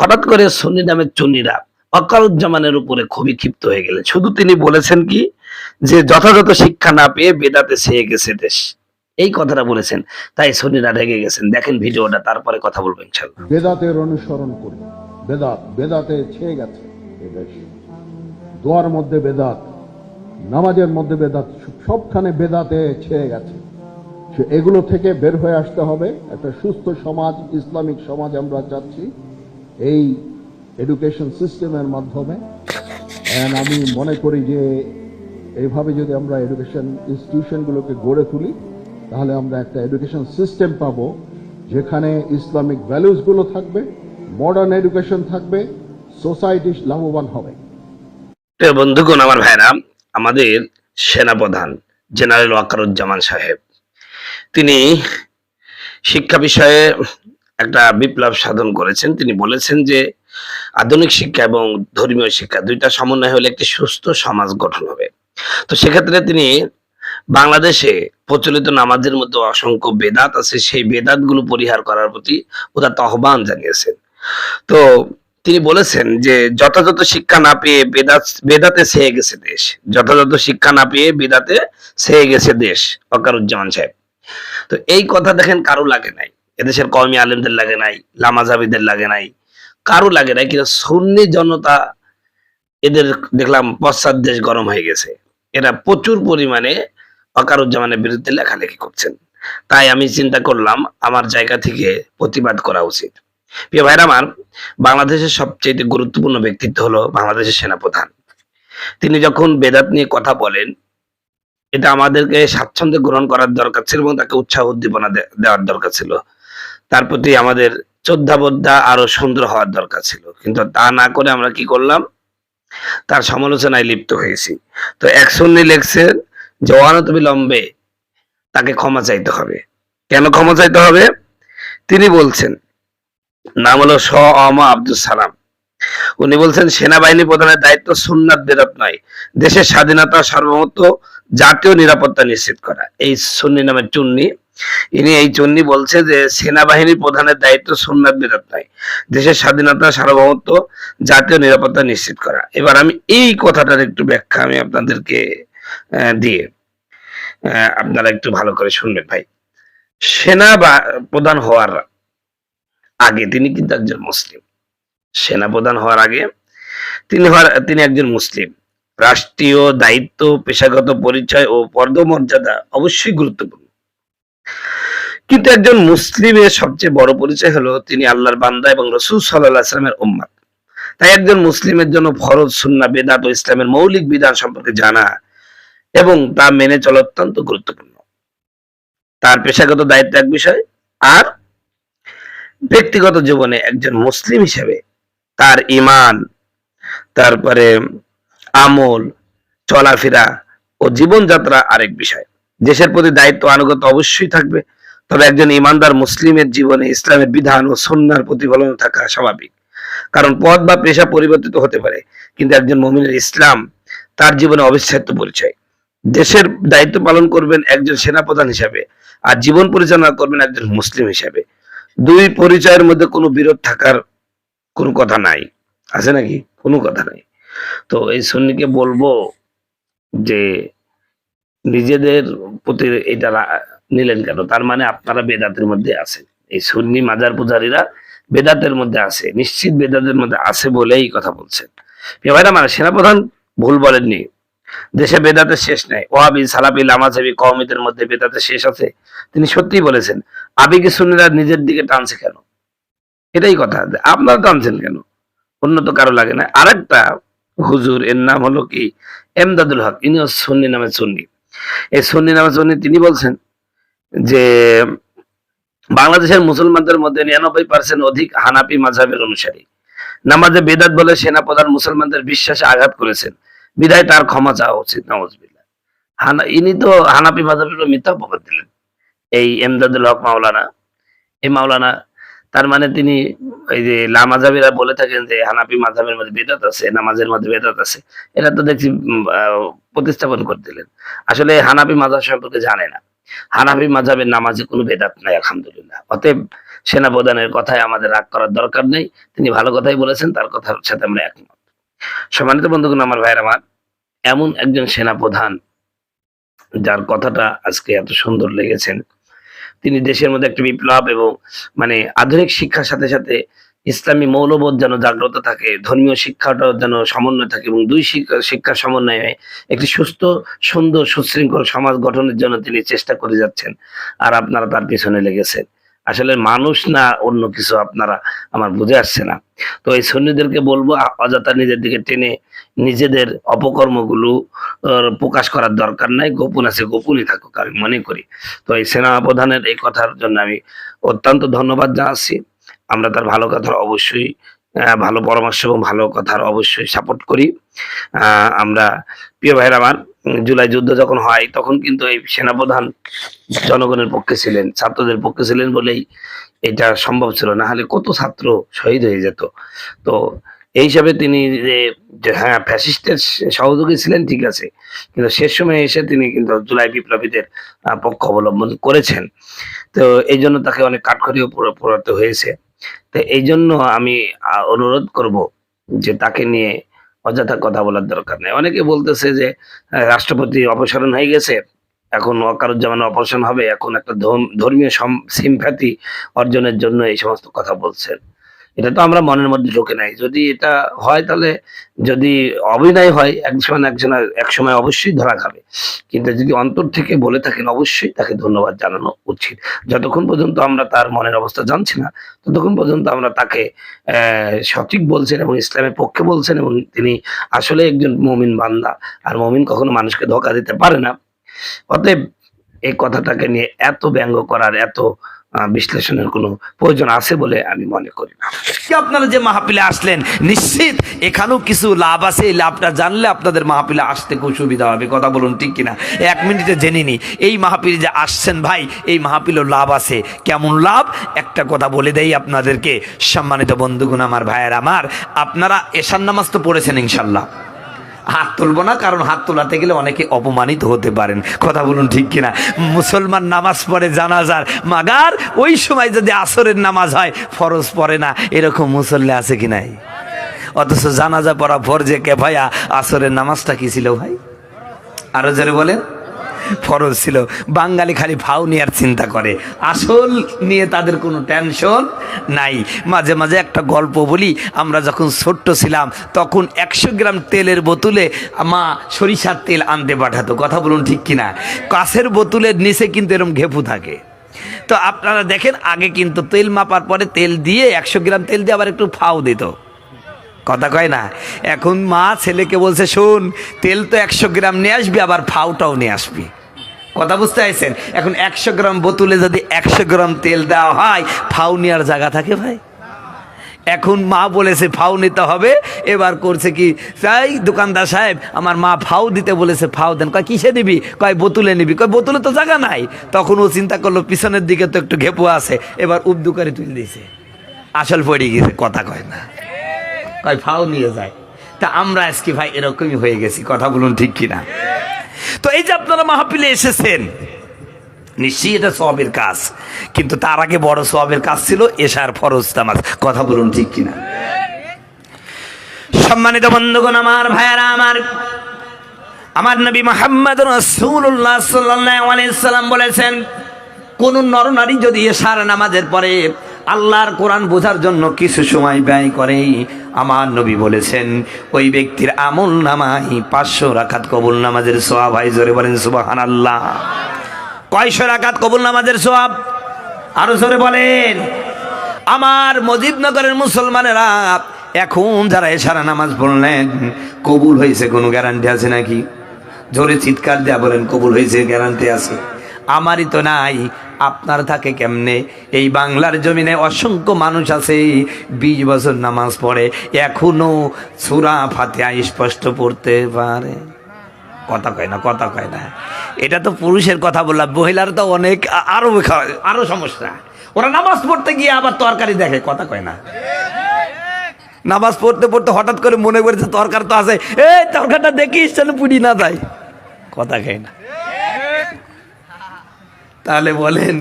হঠাৎ করে সুন্নি নামের চুন্নিরা ওয়াকারুজ্জামানের উপরে খুবই ক্ষিপ্ত হয়ে গেলেন। শুধু তিনি বলেছেন কি যে যথাযথ শিক্ষা না পেয়ে বেদাতে ছেয়ে গেছে দেশ, এই কথাটা বলেছেন। তাই সুন্নিরা রেগে গেছেন। দেখেন ভিডিওটা, তারপরে কথা বলবো ইনশাল্লাহ। বেদাতের অনুসরণ করি, বেদাতে ছেয়ে গেছে এদেশ। দোয়ার মধ্যে বেদাত, নামাজের মধ্যে বেদাত, সবখানে বেদাতে ছেয়ে গেছে। এগুলো থেকে বের হয়ে আসতে হবে। একটা সুস্থ সমাজ, ইসলামিক সমাজ আমরা চাচ্ছি এই এডুকেশন সিস্টেমের মাধ্যমে। আমি মনে করি যে এইভাবে যদি আমরা এডুকেশন ইনস্টিটিউশনগুলোকে গড়ে তুলি, তাহলে আমরা একটা এডুকেশন সিস্টেম পাবো যেখানে ইসলামিক ভ্যালুসগুলো থাকবে, মডার্ন এডুকেশন থাকবে, সোসাইটি লাভবান হবে। বন্ধুগণ, আমার ভাইরা, আমাদের সেনাপ্রধান জেনারেল ওয়াকারুজ্জামান সাহেব, তিনি শিক্ষা বিষয়ে একটা বিপ্লব সাধন করেছেন। তিনি বলেছেন যে আধুনিক শিক্ষা এবং ধর্মীয় শিক্ষা দুইটা সমন্বয় হলে একটি সুস্থ সমাজ গঠন হবে। তো সেক্ষেত্রে তিনি বাংলাদেশে প্রচলিত নামাজের মধ্যে অসংখ্য বেদাত আছে, সেই বেদাত গুলো পরিহার করার প্রতি উদাত্ত আহ্বান জানিয়েছেন। তো তিনি বলেছেন যে যথাযথ শিক্ষা না পেয়ে বেদাতে ছেয়ে গেছে দেশ, যথাযথ শিক্ষা না পেয়ে বেদাতে ছেয়ে গেছে দেশ, ওয়াকারুজ্জামান সাহেব। তো এই কথা দেখেন কারো লাগে নাই, এদেশের কওমি আলেমদের লাগে নাই, লামাজাবিদের লাগে নাই, কারো লাগে নাই, কিন্তু সুন্নি জনতা এদের দেখলাম পশ্চাৎ দেশ গরম হয়ে গেছে। এরা প্রচুর পরিমাণে ওয়াকারুজ্জামানের বিরুদ্ধে লেখালেখি করছেন। তাই আমি চিন্তা করলাম আমার জায়গা থেকে প্রতিবাদ করা উচিত। প্রিয় ভাইরা আমার, বাংলাদেশের সবচেয়ে গুরুত্বপূর্ণ ব্যক্তিত্ব হলো বাংলাদেশের সেনাপ্রধান। তিনি যখন বেদাত নিয়ে কথা বলেন, এটা আমাদেরকে স্বাচ্ছন্দ্যে গ্রহণ করার দরকার ছিল এবং তাকে উৎসাহ উদ্দীপনা দেওয়ার দরকার ছিল। তার প্রতি আমাদের শ্রদ্ধাবোধটা আরো সুন্দর হওয়ার দরকার ছিল, কিন্তু তা না করে আমরা কি করলাম, তার সমালোচনায় লিপ্ত হয়েছি। তো এক সুন্নি লেখছেন যে অনতিবিলম্বে তাকে ক্ষমা চাইতে হবে। কেন ক্ষমা চাইতে হবে? তিনি বলছেন, নাম হলো আব্দুল সালাম। উনি বলছেন সেনাবাহিনী প্রধানের দায়িত্ব সুন্নাত বেদাত নয়, দেশের স্বাধীনতা, সার্বভৌমত্ব, জাতীয় নিরাপত্তা নিশ্চিত করা। এই সুন্নি নামের চুন্নি, ইনি এই চুন্নি বলছে যে সেনাবাহিনী প্রধানের দায়িত্ব সুন্নাত বেদাত নয়, দেশের স্বাধীনতা, সার্বভৌমত্ব, জাতীয় নিরাপত্তা নিশ্চিত করা। এবার আমি এই কথাটার একটু ব্যাখ্যা আমি আপনাদেরকে দিয়ে আপনারা একটু ভালো করে শুনবেন ভাই। সেনা প্রধান হওয়ার আগে তিনি কিন্তু একজন মুসলিম। সেনাপ্রধান হওয়ার আগে তিনি একজন মুসলিম। রাষ্ট্রীয় দায়িত্ব, পেশাগত পরিচয় ও পদমর্যাদা অবশ্যই গুরুত্বপূর্ণ, কিন্তু একজন মুসলিমের সবচেয়ে বড় পরিচয় হলো তিনি আল্লাহর বান্দা এবং রাসূল সাল্লাল্লাহু আলাইহি ওয়াসাল্লামের উম্মত। তাই একজন মুসলিমের জন্য ফরজ, সুন্নাহ, বেদাত ও ইসলামের মৌলিক বিধান সম্পর্কে জানা এবং তা মেনে চলা অত্যন্ত গুরুত্বপূর্ণ। তার পেশাগত দায়িত্ব এক বিষয়, আর ব্যক্তিগত জীবনে একজন মুসলিম হিসেবে তার ঈমান, তারপরে আমল, চলাফেরা ও জীবনযাত্রা আরেক বিষয়। দেশের প্রতি দায়িত্ব আনুগত্য অবশ্যই থাকবে, তবে একজন ইমানদার মুসলিমের জীবনে ইসলামের বিধান ও সুন্নাহর প্রতিফলন থাকা স্বাভাবিক। কারণ পদ বা পেশা পরিবর্তিত হতে পারে, কিন্তু একজন মুমিনের ইসলাম তার জীবনে অবিচ্ছেদ্য পরিচয়। দেশের দায়িত্ব পালন করবেন একজন সেনাপ্রধান হিসাবে, আর জীবন পরিচালনা করবেন একজন মুসলিম হিসাবে। দুই পরিচয়ের মধ্যে কোনো বিরোধ থাকার কোনো কথা নাই, আছে নাকি? কোনো কথা নাই। তো এই সুন্নিকে বলবো যে নিজেদের প্রতি এটা নিলেন কেন? তার মানে আপনারা বেদাতের মধ্যে আছেন। এই সুন্নি মাজার পূজারীরা বেদাতের মধ্যে আছে, নিশ্চিত বেদাতের মধ্যে আছে বলেই কথা বলছেন। ভাইরা, মানে সেনাপ্রধান ভুল বলেননি, দেশে বেদাতের শেষ নাই। ওয়াহাবি, সালাফি, লামাজাবি কওমিদের মধ্যে বেদাতের শেষ আছে, তিনি সত্যিই বলেছেন। আবেগী সুন্নিরা নিজের দিকে টানছে কেন? এটাই কথা, আপনারা টানছেন কেন? অন্য তো কারো লাগে না। আরেকটা হুজুর, এর নাম হলো কি এমদাদুল হক, ইনিও সুন্নি নামে সুন্নি। এই সুন্নি নামে সুন্নি, তিনি বলছেন যে বাংলাদেশের মুসলমানদের মধ্যে 99% অধিক হানাফি মাযহাবের অনুসারী। নামাজে বেদাত বলে সেনাপ্রধান মুসলমানদের বিশ্বাসে আঘাত করেছেন, বিধায় তার ক্ষমা চাওয়া উচিত। নাউজুবিল্লাহ। ইনি তো হানাফি মাযহাবের মিথ্যা অপবাদ দিলেন, এই এমদাদুল হক মাওলানা। এই মাওলানা, তার মানে তিনি এই যে লামাজাবিরা বলে থাকেন যে হানাফি মাযহাবের মধ্যে বেদাত আছে, নামাজের মধ্যে বেদাত আছে, এটা তো দেখছি প্রতিস্থাপন করে দিলেন। আসলে হানাফি মাযহাব সম্পর্কে জানে না। হানাফি মাযহাবের নামাজে কোনো বেদাত নাই, আলহামদুলিল্লাহ। অতএব সেনাপ্রধানের কথায় আমাদের রাগ করার দরকার নেই। তিনি ভালো কথাই বলেছেন, তার কথার সাথে আমরা একমত। সম্মানিত বন্ধুগণ, আমার ভাইয়ের আমার, এমন একজন সেনাপ্রধান যার কথাটা আজকে এত সুন্দর লেগেছেন, তিনি দেশের মধ্যে একটা বিপ্লব এবং মানে আধুনিক শিক্ষার সাথে সাথে ইসলামী মৌলবোধ যেন জাগ্রত থাকে, ধর্মীয় শিক্ষাটাও যেন সমন্বয় থাকে এবং দুই শিক্ষার সমন্বয়ে একটি সুস্থ, সুন্দর, সুশৃঙ্খল সমাজ গঠনের জন্য তিনি চেষ্টা করে যাচ্ছেন। আর আপনারা তার পিছনে লেগেছেন। আসলে মানুষ না অন্য কিছু আপনারা আমার বুঝে আসছে না। তো এই সুন্নিদেরকে বলবো অযথা নিজের দিকে টেনে নিজেদের অপকর্মগুলো প্রকাশ করার দরকার নাই। গোপন আছে গোপনই থাকুক, আমি মনে করি। তো এই সেনা প্রধানের এই কথার জন্য আমি অত্যন্ত ধন্যবাদ জানাচ্ছি। আমরা তার ভালো কথার অবশ্যই ভালো পরামর্শ এবং ভালো কথার অবশ্যই সাপোর্ট করি। আমরা প্রিয় ভাইয়ের আমার, জুলাই যুদ্ধ যখন হয় তখন কিন্তু এই সেনাপ্রধান জনগণের পক্ষে ছিলেন, ছাত্রদের পক্ষে ছিলেন বলেই এটা সম্ভব ছিল, না হলে কত ছাত্র শহীদ হয়ে যেত। তো এই হিসাবে তিনি যে হ্যাঁ ফ্যাসিস্টের সহযোগী ছিলেন ঠিক আছে, কিন্তু শেষ সময়ে এসে তিনি কিন্তু জুলাই বিপ্লবীদের পক্ষ অবলম্বন করেছেন। তো এই জন্য তাকে অনেক কাঠখড়িও পোড়াতে হয়েছে। তো এই জন্য আমি অনুরোধ করব যে তাকে নিয়ে অযথা কথা বলার দরকার নেই। অনেকে বলতেছে যে রাষ্ট্রপতি অপসারণ হয়ে গেছে, এখন ওয়াকারুজ্জামানের অপসারণ হবে, এখন একটা ধর্মীয় সিম্প্যাথি অর্জনের জন্য এই সমস্ত কথা বলছেন। এটা তো আমরা মনের মধ্যে ঢোকে নাই। যদি এটা হয় তাহলে, যদি অভিনয় হয় এক সময় অবশ্যই ধরা খাবে। কিন্তু যদি অন্তর থেকে বলে থাকেন অবশ্যই তাকে ধন্যবাদ জানানো উচিত। যতক্ষণ পর্যন্ত আমরা তার মনের অবস্থা জানছি না ততক্ষণ পর্যন্ত আমরা তাকে সঠিক বলছেন এবং ইসলামের পক্ষে বলছেন এবং তিনি আসলে একজন মুমিন বান্দা। আর মুমিন কখনো মানুষকে ধোঁকা দিতে পারে না। অতএব এই কথাটাকে নিয়ে এত ব্যঙ্গ করার, এত বিশ্লেষণের কোনো প্রয়োজন আছে বলে আমি মনে করি না। আপনারা যে মাহফিলে আসলেন, নিশ্চিত এখানেও কিছু লাভ আছে। এই লাভটা জানলে আপনাদের মাহফিলে আসতে খুব সুবিধা হবে। কথা বলুন ঠিক কিনা? 1 মিনিটে জেনে নি এই মাহফিলে যে আসছেন ভাই, এই মাহফিলেও লাভ আছে। কেমন লাভ? একটা কথা বলে দেই আপনাদেরকে। সম্মানিত বন্ধুগণ, আমার ভাইয়ের আমার, আপনারা এশার নামাজ তো পড়েছেন ইনশাল্লাহ। হাত তুলবো না, কারণ হাত তোলাতে গেলে অনেকে অপমানিত হতে পারেন। কথা বলুন ঠিক কিনা? মুসলমান নামাজ পড়ে জানাজার, মাগার ওই সময় যদি আসরের নামাজ হয় ফরজ পড়ে না, এরকম মুসল্লি আছে কি নাই? অথচ জানাজা পড়া ফরজে কিফায়া, আসরের নামাজটা কি ছিল ভাই? আরো জোরে বলেন। ফরজ ছিল। বাঙালি খালি ফাউ নেওয়ার চিন্তা করে, আসল নিয়ে তাদের কোনো টেনশন নাই। মাঝে মাঝে একটা গল্প বলি। আমরা যখন ছোট্ট ছিলাম তখন 100 গ্রাম তেলের বোতলে মা সরিষার তেল আনতে পাঠাতো। কথা বলুন ঠিক কিনা? কাছের বোতলের নিচে কিন্তু এরকম ঘেপু থাকে। তো আপনারা দেখেন, আগে কিন্তু তেল মাপার পরে তেল দিয়ে 100 গ্রাম তেল দিয়ে আবার একটু ফাউ দিত। কথা কয় না? এখন মা ছেলেকে বলছে, শোন, তেল তো 100 গ্রাম নিয়ে আসবি, আবার ফাউটাও নিয়ে আসবি। কথা বুঝতে পারছেন? এখন 100 গ্রাম বোতলে যদি 100 গ্রাম তেল দেওয়া হয়, ফাউ নেওয়ার জায়গা থাকে ভাই? এখন মা বলেছে ফাউ নিতে হবে, এবার করছে কি, তাই দোকানদার সাহেব আমার মা ফাউ দিতে বলেছে, ফাউ দেন। কয় কিসে দিবি? কয় বোতলে নিবি। কয় বোতলে তো জায়গা নাই। তখন ও চিন্তা করলো পিছনের দিকে তো একটু ঘেপু আছে, এবার উবদু করে তুলে দিয়েছে, আসল পড়ে গেছে। কথা কয় না? কয় ফাউ নিয়ে যায়। তা আমরা আজকে ভাই এরকমই হয়ে গেছি। কথা বলুন ঠিক কিনা? তো এই যে আপনারা মাহফিলে এসেছেন, নিশ্চয়ই এটা সওয়াবের কাজ, কিন্তু তার আগে বড় সওয়াবের কাজ ছিল এশার ফরজ নামাজ। কথা বলুন ঠিক কিনা? সম্মানিত বন্ধুগণ, আমার ভাইয়ারা আমার নবী মুহাম্মদ রাসূলুল্লাহ সাল্লাল্লাহু আলাইহি সাল্লাম বলেছেন, কোন নরনারী যদি এশার নামাজের পরে আল্লাহর কোরআন বোঝার জন্য কিছু সময় ব্যয় করে, আমার নবী বলেছেন ওই ব্যক্তির আমল নামায় 500 রাকাত কবুল নামাজের সওয়াব হয়। জোরে বলেন সুবহানাল্লাহ। কয়শো রাকাত কবুল নামাজের সওয়াব? আরো জোরে বলেন। আমার মজিদনগরের মুসলমানেরা, এখন যারা এশার নামাজ পড়লেন, কবুল হয়েছে কোনো গ্যারান্টি আছে নাকি? জোরে চিৎকার দেয়া বলেন, কবুল হয়েছে গ্যারান্টি আছে? আমারই তো নাই, আপনার থাকে কেমনে? এই বাংলার জমিনে অসংখ্য মানুষ আছে 20 বছর নামাজ পড়ে, এখনো সূরা ফাতিহা স্পষ্ট পড়তে পারে। কথা কয় না? কথা কয় না? এটা তো পুরুষের কথা বললাম, মহিলার তো অনেক আরো সমস্যা। ওরা নামাজ পড়তে গিয়ে আবার তরকারি দেখে। কথা কয় না? নামাজ পড়তে পড়তে হঠাৎ করে মনে করেছে তরকারি তো আছে, এই তরকারিটা দেখিস যেন পুড়ি না যায়। কথা কয় না? তাহলে বলেন